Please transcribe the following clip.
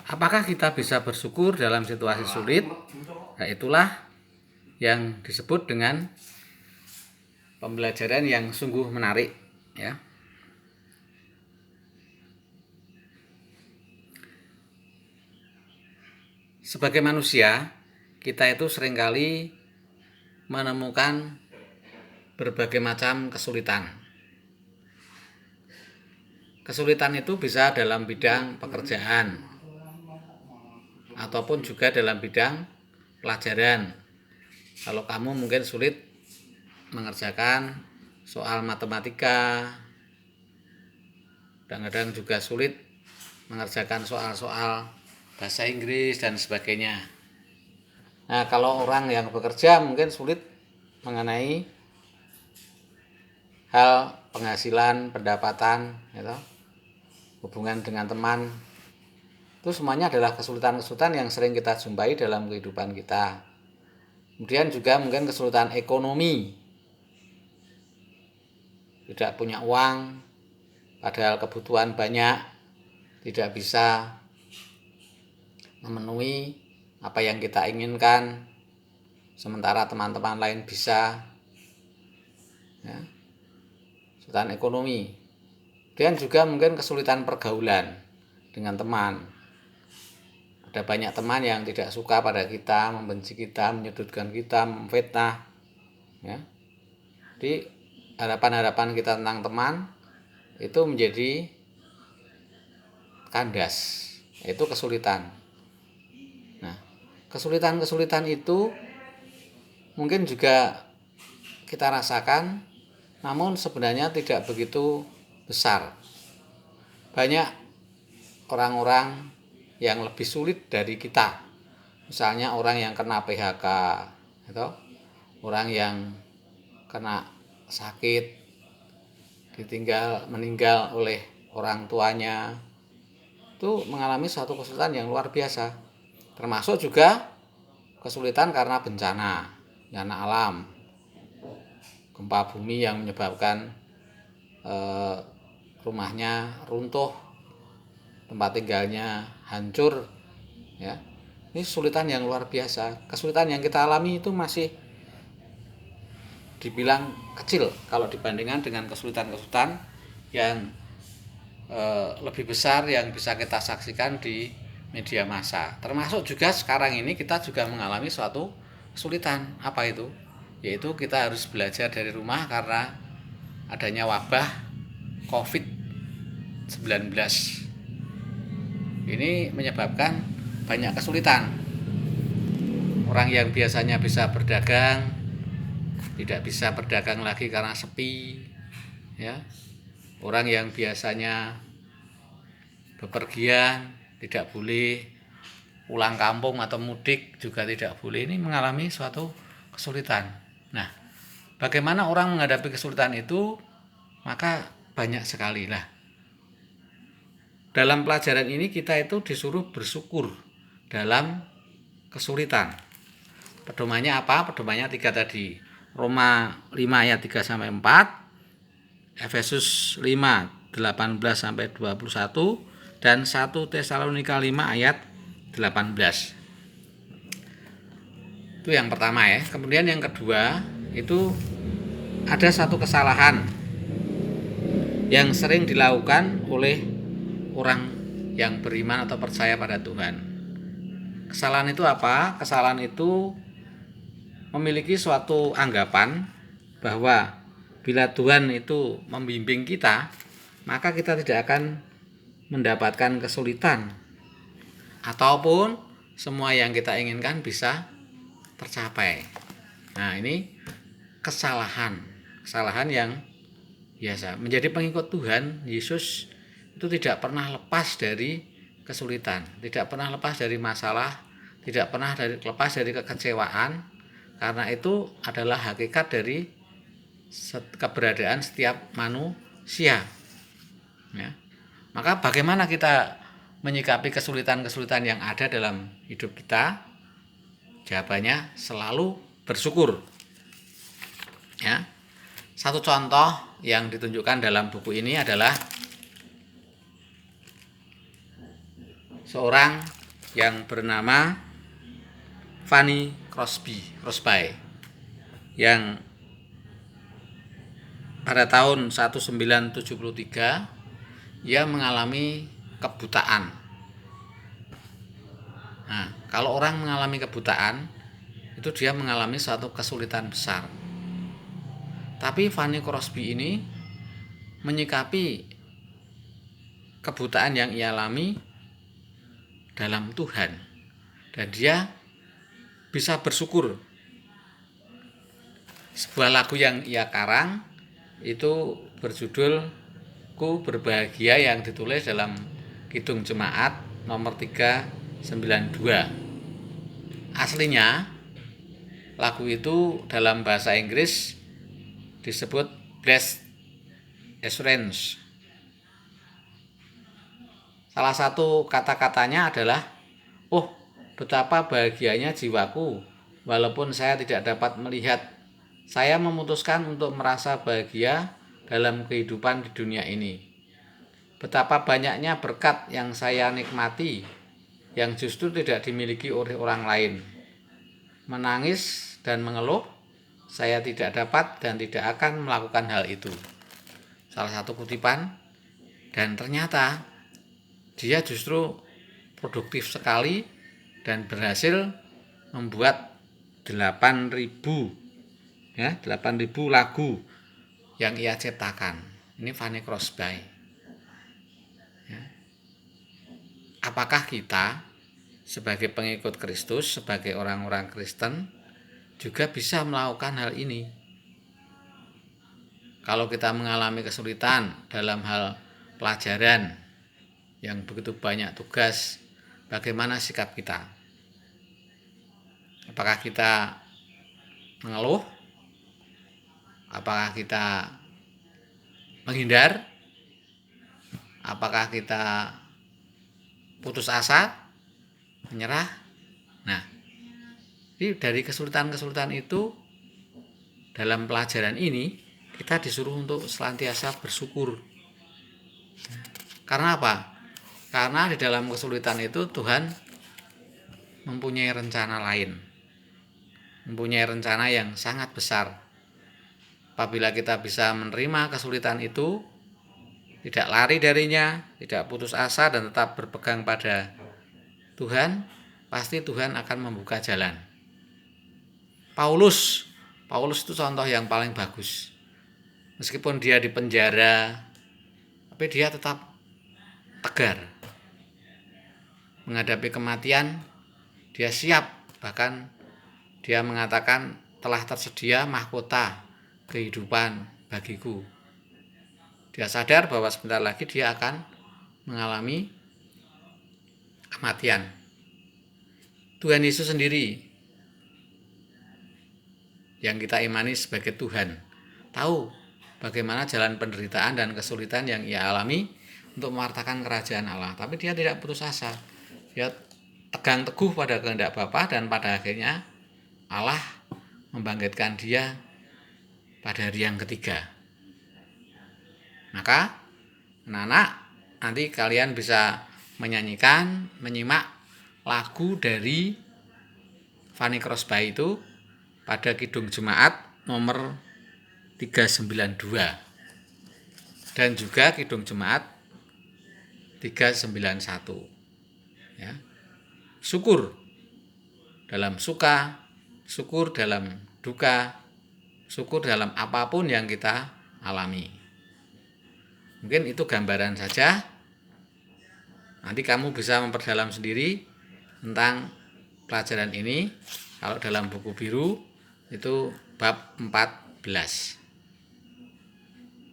Apakah kita bisa bersyukur dalam situasi sulit? Nah, itulah yang disebut dengan pembelajaran yang sungguh menarik, ya. Sebagai manusia, kita itu seringkali menemukan berbagai macam kesulitan. Kesulitan itu bisa dalam bidang pekerjaan ataupun juga dalam bidang pelajaran. Kalau kamu mungkin sulit mengerjakan soal matematika, kadang-kadang juga sulit mengerjakan soal-soal bahasa Inggris dan sebagainya. Nah, kalau orang yang bekerja mungkin sulit mengenai hal penghasilan, pendapatan, gitu, hubungan dengan teman. Itu semuanya adalah kesulitan-kesulitan yang sering kita jumpai dalam kehidupan kita. Kemudian juga mungkin kesulitan ekonomi, tidak punya uang, padahal kebutuhan banyak, tidak bisa memenuhi apa yang kita inginkan, sementara teman-teman lain bisa, ya. Kesulitan ekonomi. Dan juga mungkin kesulitan pergaulan dengan teman. Ada banyak teman yang tidak suka pada kita, membenci kita, menyudutkan kita, memfitnah, ya. Jadi harapan-harapan kita tentang teman itu menjadi kandas, itu kesulitan. Nah, kesulitan-kesulitan itu mungkin juga kita rasakan, namun sebenarnya tidak begitu besar. Banyak orang-orang yang lebih sulit dari kita. Misalnya orang yang kena PHK, atau orang yang kena sakit, meninggal oleh orang tuanya, itu mengalami suatu kesulitan yang luar biasa. Termasuk juga kesulitan karena bencana alam, gempa bumi yang menyebabkan rumahnya runtuh, tempat tinggalnya hancur, ya. Ini kesulitan yang luar biasa. Kesulitan yang kita alami itu masih dibilang kecil kalau dibandingkan dengan kesulitan-kesulitan yang lebih besar yang bisa kita saksikan di media massa. Termasuk juga sekarang ini kita juga mengalami suatu kesulitan. Apa itu? Yaitu kita harus belajar dari rumah karena adanya wabah COVID-19. Ini menyebabkan banyak kesulitan. Orang yang biasanya bisa berdagang tidak bisa berdagang lagi karena sepi, ya. Orang yang biasanya bepergian tidak boleh, pulang kampung atau mudik juga tidak boleh. Ini mengalami suatu kesulitan. Nah, bagaimana orang menghadapi kesulitan itu? Maka banyak sekali lah. Dalam pelajaran ini kita itu disuruh bersyukur dalam kesulitan. Pedomannya apa? Pedomannya 3 tadi. Roma 5 ayat 3 sampai 4, Efesus 5 18 sampai 21 dan 1 Tesalonika 5 ayat 18. Itu yang pertama, ya. Kemudian yang kedua, itu ada satu kesalahan yang sering dilakukan oleh orang yang beriman atau percaya pada Tuhan. Kesalahan itu apa? Kesalahan itu memiliki suatu anggapan bahwa bila Tuhan itu membimbing kita, maka kita tidak akan mendapatkan kesulitan ataupun semua yang kita inginkan bisa tercapai. Nah, ini kesalahan yang biasa. Menjadi pengikut Tuhan Yesus itu tidak pernah lepas dari kesulitan, tidak pernah lepas dari masalah, tidak pernah lepas dari kekecewaan, karena itu adalah hakikat dari keberadaan setiap manusia, ya. Maka bagaimana kita menyikapi kesulitan-kesulitan yang ada dalam hidup kita? Jawabannya selalu bersyukur, ya. Satu contoh yang ditunjukkan dalam buku ini adalah seorang yang bernama Fanny Crosby yang pada tahun 1973 ia mengalami kebutaan. Nah, kalau orang mengalami kebutaan itu dia mengalami suatu kesulitan besar. Tapi Fanny Crosby ini menyikapi kebutaan yang ia alami dalam Tuhan, dan dia bisa bersyukur. Sebuah lagu yang ia karang itu berjudul Ku Berbahagia, yang ditulis dalam Kidung Jemaat nomor 392. Aslinya lagu itu dalam bahasa Inggris disebut Blessed Assurance. Salah satu kata-katanya adalah, "Oh, betapa bahagianya jiwaku, walaupun saya tidak dapat melihat. Saya memutuskan untuk merasa bahagia dalam kehidupan di dunia ini. Betapa banyaknya berkat yang saya nikmati, yang justru tidak dimiliki oleh orang lain. Menangis dan mengeluh, saya tidak dapat dan tidak akan melakukan hal itu." Salah satu kutipan, dan ternyata dia justru produktif sekali dan berhasil membuat 8.000 lagu yang ia ciptakan. Ini Fanny Crosby. Apakah kita sebagai pengikut Kristus, sebagai orang-orang Kristen juga bisa melakukan hal ini? Kalau kita mengalami kesulitan dalam hal pelajaran yang begitu banyak tugas, bagaimana sikap kita? Apakah kita mengeluh? Apakah kita menghindar? Apakah kita putus asa, menyerah? Nah, jadi dari kesulitan-kesulitan itu dalam pelajaran ini kita disuruh untuk senantiasa bersyukur. Karena apa? Karena di dalam kesulitan itu Tuhan mempunyai rencana lain, mempunyai rencana yang sangat besar. Apabila kita bisa menerima kesulitan itu, tidak lari darinya, tidak putus asa, dan tetap berpegang pada Tuhan, pasti Tuhan akan membuka jalan. Paulus itu contoh yang paling bagus. Meskipun dia di penjara, tapi dia tetap tegar menghadapi kematian. Dia siap, bahkan dia mengatakan, "Telah tersedia mahkota kehidupan bagiku." Dia sadar bahwa sebentar lagi dia akan mengalami kematian. Tuhan Yesus sendiri yang kita imani sebagai Tuhan tahu bagaimana jalan penderitaan dan kesulitan yang ia alami untuk mewartakan kerajaan Allah. Tapi dia tidak putus asa. Dia tegang teguh pada kehendak Bapa, dan pada akhirnya Allah membangkitkan dia pada hari yang ketiga. Maka anak-anak, nanti kalian bisa menyimak lagu dari Fanny Crosby itu pada Kidung Jemaat nomor 392 dan juga Kidung Jemaat 391. Ya. Syukur dalam suka, syukur dalam duka, syukur dalam apapun yang kita alami. Mungkin itu gambaran saja. Nanti kamu bisa memperdalam sendiri tentang pelajaran ini. Kalau dalam buku biru itu bab 14.